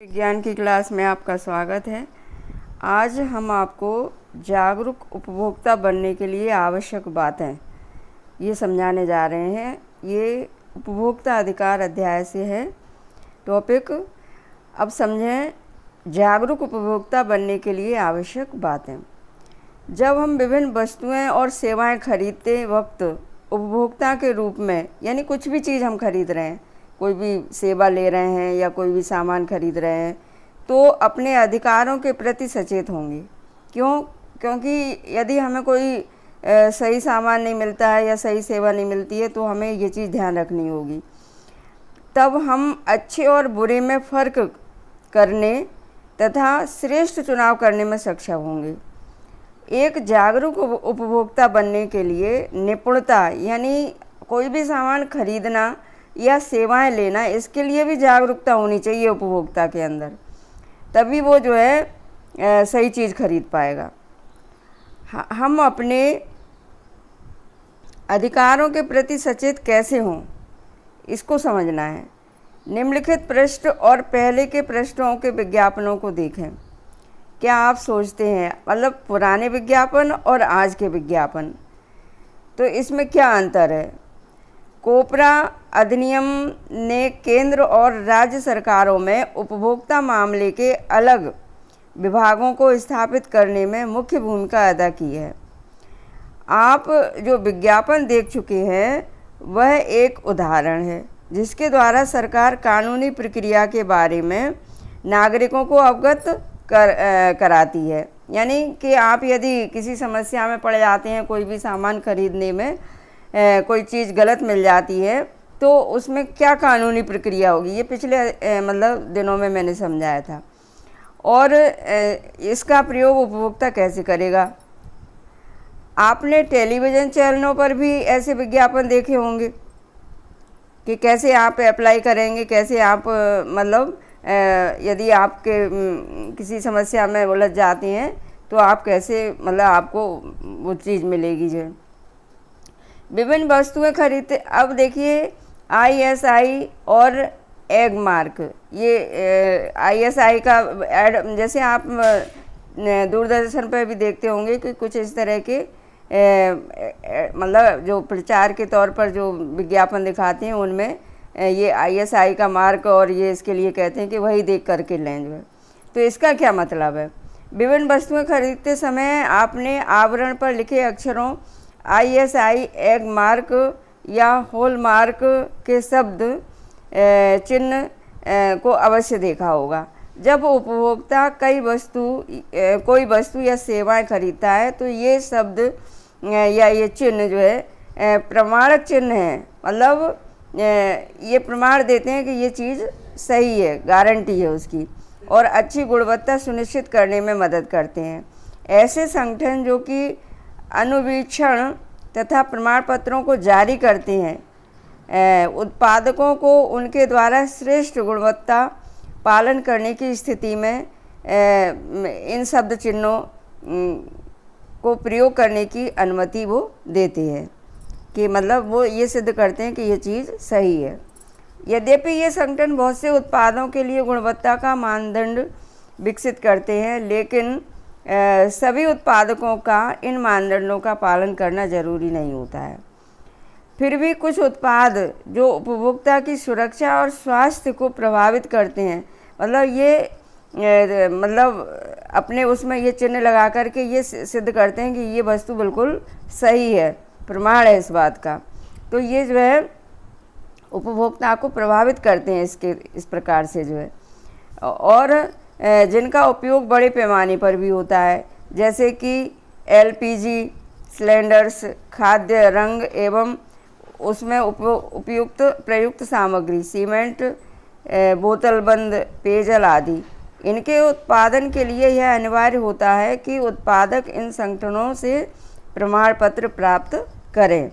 विज्ञान की क्लास में आपका स्वागत है। आज हम आपको जागरूक उपभोक्ता बनने के लिए आवश्यक बातें ये समझाने जा रहे हैं। ये उपभोक्ता अधिकार अध्याय से है टॉपिक। अब समझें जागरूक उपभोक्ता बनने के लिए आवश्यक बातें। जब हम विभिन्न वस्तुएं और सेवाएं खरीदते वक्त उपभोक्ता के रूप में, यानी कुछ भी चीज़ हम खरीद रहे हैं, कोई भी सेवा ले रहे हैं या कोई भी सामान खरीद रहे हैं, तो अपने अधिकारों के प्रति सचेत होंगे। क्योंकि यदि हमें कोई सही सामान नहीं मिलता है या सही सेवा नहीं मिलती है तो हमें ये चीज़ ध्यान रखनी होगी। तब हम अच्छे और बुरे में फ़र्क करने तथा श्रेष्ठ चुनाव करने में सक्षम होंगे। एक जागरूक उपभोक्ता बनने के लिए निपुणता, यानी कोई भी सामान खरीदना या सेवाएं लेना, इसके लिए भी जागरूकता होनी चाहिए उपभोक्ता के अंदर, तभी वो जो है सही चीज़ खरीद पाएगा। हम अपने अधिकारों के प्रति सचेत कैसे हों, इसको समझना है। निम्नलिखित पृष्ठ और पहले के पृष्ठों के विज्ञापनों को देखें। क्या आप सोचते हैं, मतलब पुराने विज्ञापन और आज के विज्ञापन, तो इसमें क्या अंतर है? कोपरा अधिनियम ने केंद्र और राज्य सरकारों में उपभोक्ता मामले के अलग विभागों को स्थापित करने में मुख्य भूमिका अदा की है। आप जो विज्ञापन देख चुके हैं वह एक उदाहरण है जिसके द्वारा सरकार कानूनी प्रक्रिया के बारे में नागरिकों को अवगत कराती है। यानी कि आप यदि किसी समस्या में पड़ जाते हैं, कोई भी सामान खरीदने में कोई चीज़ गलत मिल जाती है, तो उसमें क्या कानूनी प्रक्रिया होगी, ये पिछले मतलब दिनों में मैंने समझाया था। और इसका प्रयोग उपभोक्ता कैसे करेगा। आपने टेलीविज़न चैनलों पर भी ऐसे विज्ञापन देखे होंगे कि कैसे आप अप्लाई करेंगे, कैसे आप मतलब यदि आपके किसी समस्या में उलझ जाती हैं तो आप कैसे, मतलब आपको वो चीज़ मिलेगी जो विभिन्न वस्तुएं खरीदते। अब देखिए ISI और एग मार्क, ये ISI का ऐड, जैसे आप दूरदर्शन पर भी देखते होंगे कि कुछ इस तरह के मतलब जो प्रचार के तौर पर जो विज्ञापन दिखाते हैं उनमें ये ISI का मार्क, और ये इसके लिए कहते हैं कि वही देख करके लें जो है। तो इसका क्या मतलब है? विभिन्न वस्तुएं खरीदते समय आपने आवरण पर लिखे अक्षरों ISI एग मार्क या होल मार्क के शब्द चिन्ह को अवश्य देखा होगा। जब उपभोक्ता कोई वस्तु या सेवाएं खरीदता है तो ये शब्द या ये चिन्ह जो है प्रमाणक चिन्ह है, मतलब ये प्रमाण देते हैं कि ये चीज़ सही है, गारंटी है उसकी, और अच्छी गुणवत्ता सुनिश्चित करने में मदद करते हैं। ऐसे संगठन जो कि अनुवीक्षण तथा प्रमाण पत्रों को जारी करते हैं, उत्पादकों को उनके द्वारा श्रेष्ठ गुणवत्ता पालन करने की स्थिति में इन शब्द चिन्हों को प्रयोग करने की अनुमति वो देते हैं, कि मतलब वो ये सिद्ध करते हैं कि ये चीज़ सही है। यद्यपि ये संगठन बहुत से उत्पादों के लिए गुणवत्ता का मानदंड विकसित करते हैं, लेकिन सभी उत्पादकों का इन मानदंडों का पालन करना जरूरी नहीं होता है। फिर भी कुछ उत्पाद जो उपभोक्ता की सुरक्षा और स्वास्थ्य को प्रभावित करते हैं, मतलब ये मतलब अपने उसमें ये चिन्ह लगा करके ये सिद्ध करते हैं कि ये वस्तु बिल्कुल सही है, प्रमाण है इस बात का, तो ये जो है उपभोक्ता को प्रभावित करते हैं इस प्रकार से जो है। और जिनका उपयोग बड़े पैमाने पर भी होता है, जैसे कि LPG सिलेंडर्स, खाद्य रंग एवं उसमें उपयुक्त प्रयुक्त सामग्री, सीमेंट, बोतलबंद पेयजल आदि, इनके उत्पादन के लिए यह अनिवार्य होता है कि उत्पादक इन संगठनों से प्रमाण पत्र प्राप्त करें।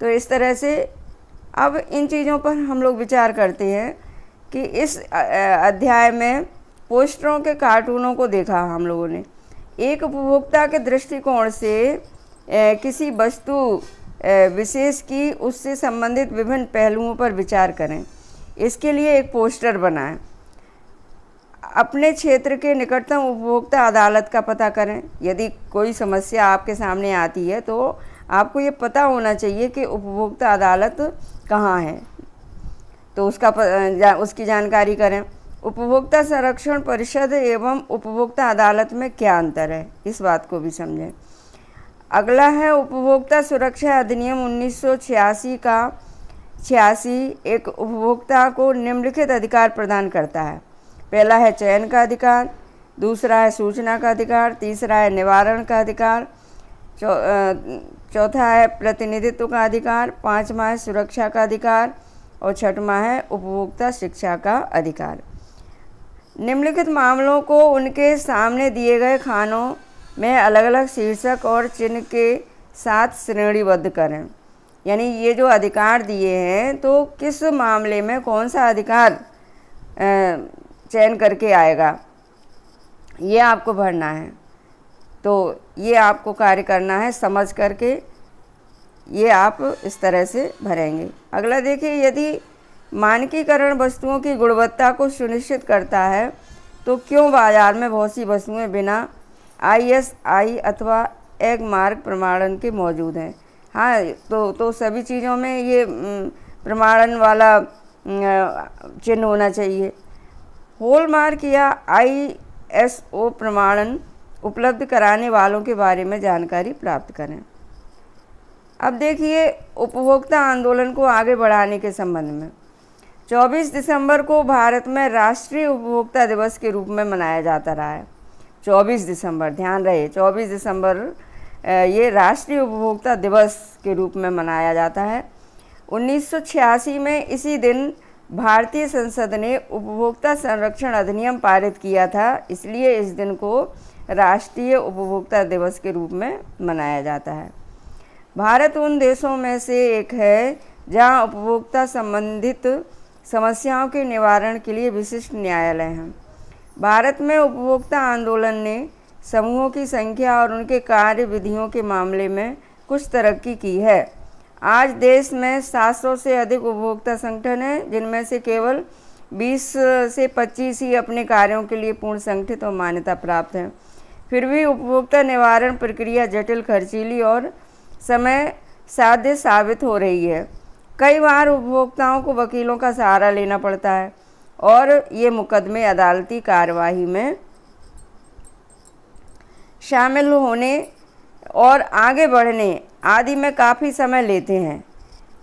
तो इस तरह से अब इन चीज़ों पर हम लोग विचार करते हैं कि इस अध्याय में पोस्टरों के कार्टूनों को देखा हम लोगों ने। एक उपभोक्ता के दृष्टिकोण से किसी वस्तु विशेष की उससे संबंधित विभिन्न पहलुओं पर विचार करें। इसके लिए एक पोस्टर बनाएं। अपने क्षेत्र के निकटतम उपभोक्ता अदालत का पता करें। यदि कोई समस्या आपके सामने आती है तो आपको ये पता होना चाहिए कि उपभोक्ता अदालत कहाँ है, तो उसकी जानकारी करें। उपभोक्ता संरक्षण परिषद एवं उपभोक्ता अदालत में क्या अंतर है, इस बात को भी समझें। अगला है उपभोक्ता सुरक्षा अधिनियम 1986 का 86 एक उपभोक्ता को निम्नलिखित अधिकार प्रदान करता है। पहला है चयन का अधिकार, दूसरा है सूचना का अधिकार, तीसरा है निवारण का अधिकार, चौथा है प्रतिनिधित्व का अधिकार, पांचवा है सुरक्षा का अधिकार और छठवां है उपभोक्ता शिक्षा का अधिकार। निम्नलिखित मामलों को उनके सामने दिए गए खानों में अलग अलग शीर्षक और चिन्ह के साथ श्रेणीबद्ध करें। यानी ये जो अधिकार दिए हैं तो किस मामले में कौन सा अधिकार चयन करके आएगा, ये आपको भरना है। तो ये आपको कार्य करना है समझ करके, ये आप इस तरह से भरेंगे। अगला देखिए, यदि मानकीकरण वस्तुओं की गुणवत्ता को सुनिश्चित करता है तो क्यों बाजार में बहुत सी वस्तुएं बिना ISI अथवा एग मार्क प्रमाणन के मौजूद हैं। हाँ, तो सभी चीज़ों में ये प्रमाणन वाला चिन्ह होना चाहिए। हॉलमार्क या ISO प्रमाणन उपलब्ध कराने वालों के बारे में जानकारी प्राप्त करें। अब देखिए, उपभोक्ता आंदोलन को आगे बढ़ाने के संबंध में 24 दिसंबर को भारत में राष्ट्रीय उपभोक्ता दिवस के रूप में मनाया जाता रहा है। 24 दिसंबर, ध्यान रहे, 24 दिसंबर ये राष्ट्रीय उपभोक्ता दिवस के रूप में मनाया जाता है। 1986 में इसी दिन भारतीय संसद ने उपभोक्ता संरक्षण अधिनियम पारित किया था, इसलिए इस दिन को राष्ट्रीय उपभोक्ता दिवस के रूप में मनाया जाता है। भारत उन देशों में से एक है जहां उपभोक्ता संबंधित समस्याओं के निवारण के लिए विशिष्ट न्यायालय हैं। भारत में उपभोक्ता आंदोलन ने समूहों की संख्या और उनके कार्य विधियों के मामले में कुछ तरक्की की है। आज देश में 700 से अधिक उपभोक्ता संगठन हैं, जिनमें से केवल 20 से 25 ही अपने कार्यों के लिए पूर्ण संगठित और मान्यता प्राप्त हैं। फिर भी उपभोक्ता निवारण प्रक्रिया जटिल, खर्चीली और समय साध्य साबित हो रही है। कई बार उपभोक्ताओं को वकीलों का सहारा लेना पड़ता है और ये मुकदमे अदालती कार्यवाही में शामिल होने और आगे बढ़ने आदि में काफ़ी समय लेते हैं।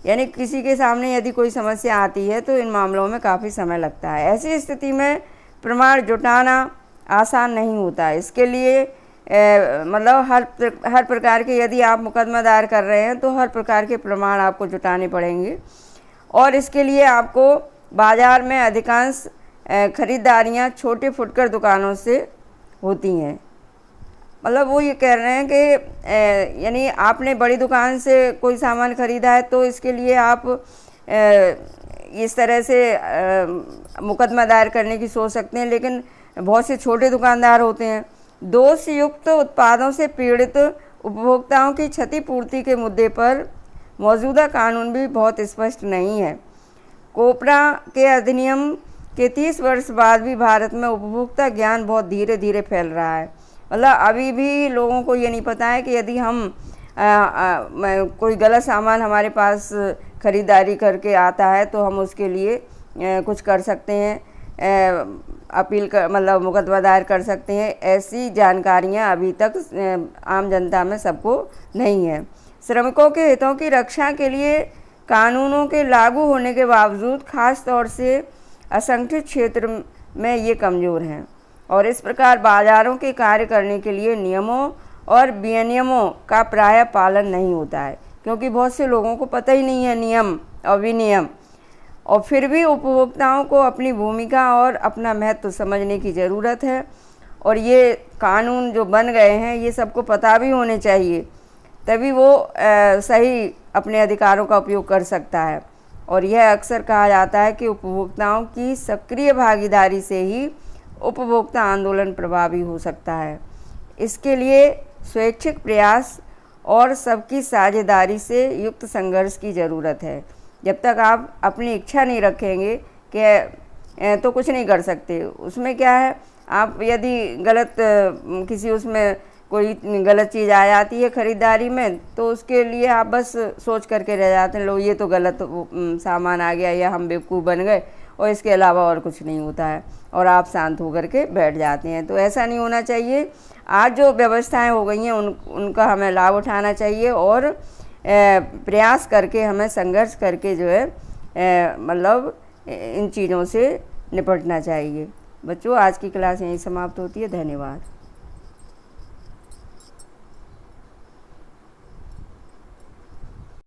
यानी किसी के सामने यदि कोई समस्या आती है तो इन मामलों में काफ़ी समय लगता है। ऐसी स्थिति में प्रमाण जुटाना आसान नहीं होता। इसके लिए मतलब हर प्रकार के, यदि आप मुकदमा दायर कर रहे हैं तो हर प्रकार के प्रमाण आपको जुटाने पड़ेंगे और इसके लिए आपको बाज़ार में अधिकांश खरीदारियां छोटे फुटकर दुकानों से होती हैं। मतलब वो ये कह रहे हैं कि यानी आपने बड़ी दुकान से कोई सामान ख़रीदा है तो इसके लिए आप इस तरह से मुकदमा दायर करने की सोच सकते हैं, लेकिन बहुत से छोटे दुकानदार होते हैं। दोष युक्त उत्पादों से पीड़ित उपभोक्ताओं की क्षतिपूर्ति के मुद्दे पर मौजूदा कानून भी बहुत स्पष्ट नहीं है। कोपरा के अधिनियम के 30 वर्ष बाद भी भारत में उपभोक्ता ज्ञान बहुत धीरे धीरे फैल रहा है। मतलब अभी भी लोगों को ये नहीं पता है कि यदि हम कोई गलत सामान हमारे पास ख़रीदारी करके आता है तो हम उसके लिए कुछ कर सकते हैं, अपील कर मतलब मुकदमा दायर कर सकते हैं। ऐसी जानकारियां अभी तक आम जनता में सबको नहीं है। श्रमिकों के हितों की रक्षा के लिए कानूनों के लागू होने के बावजूद खास तौर से असंगठित क्षेत्र में ये कमज़ोर हैं और इस प्रकार बाज़ारों के कार्य करने के लिए नियमों और विनियमों का प्रायः पालन नहीं होता है, क्योंकि बहुत से लोगों को पता ही नहीं है नियम और विनियम। और फिर भी उपभोक्ताओं को अपनी भूमिका और अपना महत्व समझने की ज़रूरत है और ये कानून जो बन गए हैं ये सबको पता भी होने चाहिए, तभी वो सही अपने अधिकारों का उपयोग कर सकता है। और यह अक्सर कहा जाता है कि उपभोक्ताओं की सक्रिय भागीदारी से ही उपभोक्ता आंदोलन प्रभावी हो सकता है। इसके लिए स्वैच्छिक प्रयास और सबकी साझेदारी से युक्त संघर्ष की ज़रूरत है। जब तक आप अपनी इच्छा नहीं रखेंगे कि तो कुछ नहीं कर सकते। उसमें क्या है, आप यदि गलत किसी उसमें कोई गलत चीज़ आ जाती है ख़रीदारी में, तो उसके लिए आप बस सोच करके रह जाते हैं, लो ये तो गलत सामान आ गया या हम बेवकूफ़ बन गए, और इसके अलावा और कुछ नहीं होता है, और आप शांत होकर के बैठ जाते हैं। तो ऐसा नहीं होना चाहिए। आज जो व्यवस्थाएं हो गई हैं उनका हमें लाभ उठाना चाहिए, और प्रयास करके हमें संघर्ष करके जो है मतलब इन चीज़ों से निपटना चाहिए। बच्चों, आज की क्लास यहीं समाप्त होती है। धन्यवाद।